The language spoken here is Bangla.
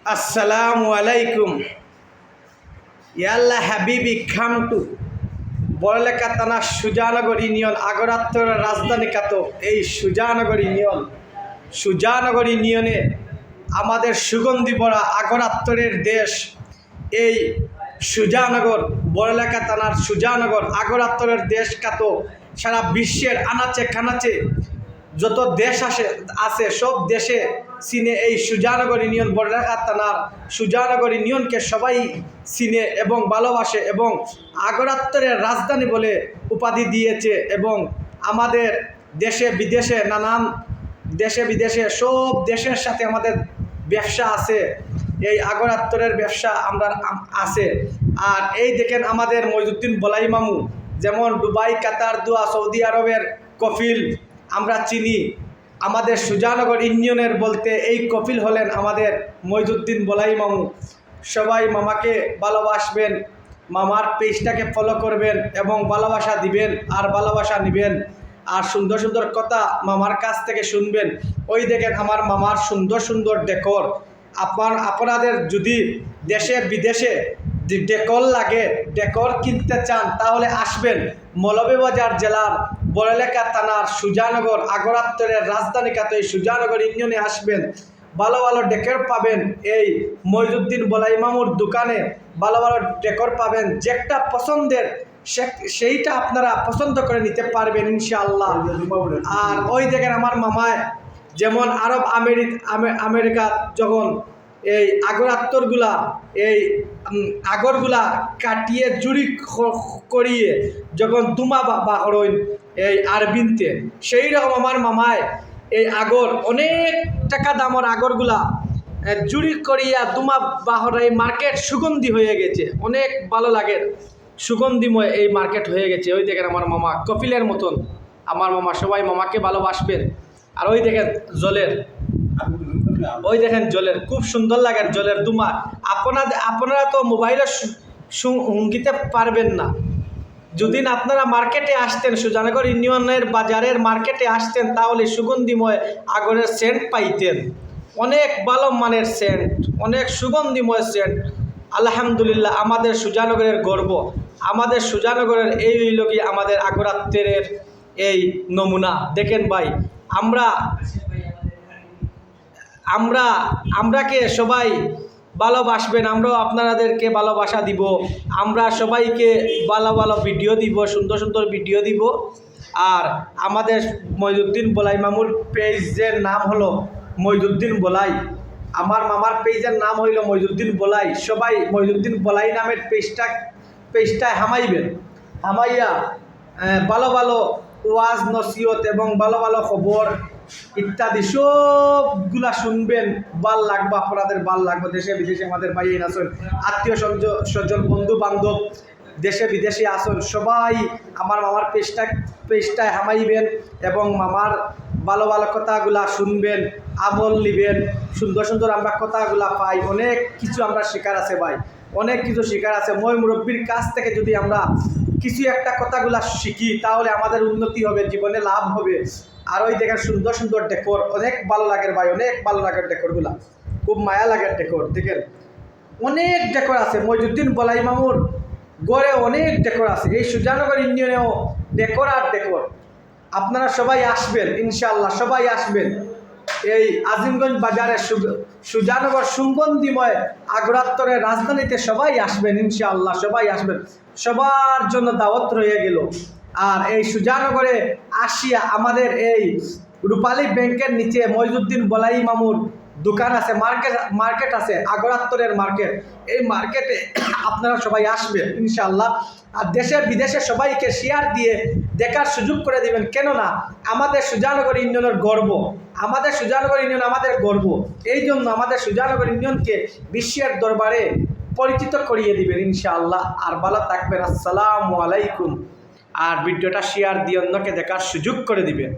আসসালামু আলাইকুম। ইয়াল্লা হাবিবি খাম টু বড়লেখা থানা সুজানগর ইউনিয়ন আগরাত্তর রাজধানী কাত এই সুজানগর ইউনিয়নে আমাদের সুগন্ধি ভরা আগরাত্তরের দেশ এই সুজানগর বড়লেখা থানার সুজানগর আগরাত্তরের দেশ কাত সারা বিশ্বের আনাচে কানাচে যত দেশ আছে সব দেশে চিনে এই সুজানগর ইউনিয়ন বড়লেখা থানার সুজানগর ইউনিয়নকে সবাই চিনে এবং ভালোবাসে এবং আগরাত্তরের রাজধানী বলে উপাধি দিয়েছে। এবং আমাদের দেশে বিদেশে নানান দেশে বিদেশে সব দেশের সাথে আমাদের ব্যবসা আছে, এই আগরাত্তরের ব্যবসা আমরা আছে। আর এই দেখেন আমাদের মইজুদ্দিন বলাই মামু যেমন দুবাই, কাতার, দোয়া, সৌদি আরবের কফিল আমরা চিনি। আমাদের সুজানগর ইউনিয়নের বলতে এই কফিল হলেন আমাদের মইজুদ্দিন বলাই মামু। সবাই মামাকে ভালোবাসবেন, মামার পেজটাকে ফলো করবেন এবং ভালোবাসা দিবেন আর ভালোবাসা নেবেন আর সুন্দর সুন্দর কথা মামার কাছ থেকে শুনবেন। ওই দেখেন আমার মামার সুন্দর সুন্দর ডেকর। আপনাদের যদি দেশে বিদেশে ডেকর লাগে, ডেকর কিনতে চান তাহলে আসবেন মৌলভীবাজার জেলার বড়লেখা থানার সুজানগর আগরাত্তরের রাজধানী কাতে এই সুজানগর ইউনিয়নে আসবেন। ভালো ভালো ডেকর পাবেন এই মইজুদ্দিন বলাই মামুর দোকানে, ভালো ভালো ডেকর পাবেন। যেটা পছন্দের সেইটা আপনারা পছন্দ করে নিতে পারবেন ইনশাআল্লাহ। আর ওই দেখেন আমার মামায় যেমন আরব আমেরিকা যখন এই আগরাত্তরগুলা এই আগরগুলা কাটিয়ে জুড়ি করিয়ে যখন দুমা বাহরইন এই আরবিনতে, সেই রকম আমার মামায় এই আগর অনেক টাকা দামের আগরগুলা জুড়ি করিয়া দুমা বাহর এই মার্কেট সুগন্ধি হয়ে গেছে, অনেক ভালো লাগে, সুগন্ধিময় এই মার্কেট হয়ে গেছে। ওই দেখেন আমার মামা কপিলের মতন আমার মামা, সবাই মামাকে ভালোবাসবেন। আর ওই দেখেন জলের, ওই দেখেন জলের খুব সুন্দর লাগে জলের দুমা। আপনারা তো মোবাইলে শুনতে পারবেন না, যদি আপনারা মার্কেটে আসতেন সুজানগর ইউনিয়নের বাজারের মার্কেটে আসতেন তাহলে সুগন্ধিময় আগরের সেন্ট পাইতেন। অনেক ভালো মানের সেন্ট, অনেক সুগন্ধিময় সেন্ট। আলহামদুলিল্লাহ আমাদের সুজানগরের গর্ব, আমাদের সুজানগরের এই লোকই আমাদের আগরাত্তরের এই নমুনা। দেখেন ভাই, আমরাকে সবাই ভালোবাসবেন, আমরাও আপনাদেরকে ভালোবাসা দিব। আমরা সবাইকে ভালো ভালো ভিডিও দিব, সুন্দর সুন্দর ভিডিও দিব। আর আমাদের মইজুদ্দিন বলাই মামুর পেজের নাম হলো মইজুদ্দিন বলাই, আমার মামার পেজের নাম হইল মইজুদ্দিন বলাই। সবাই মইজুদ্দিন বলাই নামের পেজটায় হামাইবেন, হামাইয়া ভালো ভালো ওয়াজ নসিহত এবং ভালো ভালো খবর ইত্যাদি সবগুলা শুনবেন। ভাল লাগবে, আপনাদের ভাল লাগবে। দেশে বিদেশে আমাদের ভাই আসুন, আত্মীয় স্বজন বন্ধু বান্ধব দেশে বিদেশে আসুন, সবাই আমার মামার পেজটায় হামাইবেন এবং মামার ভালো ভালো কথাগুলা শুনবেন, আমল নিবেন। সুন্দর সুন্দর আমরা কথাগুলা পাই, অনেক কিছু আমরা শেখার আছে ভাই, অনেক কিছু শেখার আছে। মই মুরব্বীর কাছ থেকে যদি আমরা কিছু একটা কথাগুলা শিখি তাহলে আমাদের উন্নতি হবে, জীবনে লাভ হবে। আর ওই দেখেন সুন্দর সুন্দর ডেকর, অনেক ভালো লাগে ভাই, অনেক ভালো লাগে ডেকরগুলা, খুব মায়া লাগে ডেকর। দেখেন অনেক ডেকর আছে মইজুদ্দিন বলাই মামুর গড়ে, অনেক ডেকর আছে। এই সুজানগর ইউনিয়নেও ডেকর আর ডেকর। আপনারা সবাই আসবেন ইনশাআল্লাহ, সবাই আসবেন এই আজিমগঞ্জ বাজারে সুজানগর সুগন্ধিময় আগরাত্তরের রাজধানীতে সবাই আসবেন ইনশাআল্লাহ, সবাই আসবেন। সবার জন্য দাওয়াত রয়ে গেল। আর এই সুজানগরে আসিয়া আমাদের এই রূপালী ব্যাংকের নিচে মইজুদ্দিন বলাই মামুর দোকান আছে, মার্কেট আছে, আগরাত্তরের মার্কেট। এই মার্কেটে আপনারা সবাই আসবেন ইনশাআল্লাহ। আর দেশে বিদেশে সবাইকে শেয়ার দিয়ে দেখার সুযোগ করে দিবেন, কেননা আমাদের সুজানগর ইউনিয়নের গর্ব, আমাদের সুজানগর ইউনিয়ন আমাদের গর্ব। এই জন্য আমাদের সুজানগর ইউনিয়নকে বিশ্বের দরবারে পরিচিত করিয়ে দিবেন ইনশাআল্লাহ। আর ভালো থাকবেন, আসসালামু আলাইকুম। আর ভিডিওটা শেয়ার দিয়ে অন্যকে দেখার সুযোগ করে দিবেন।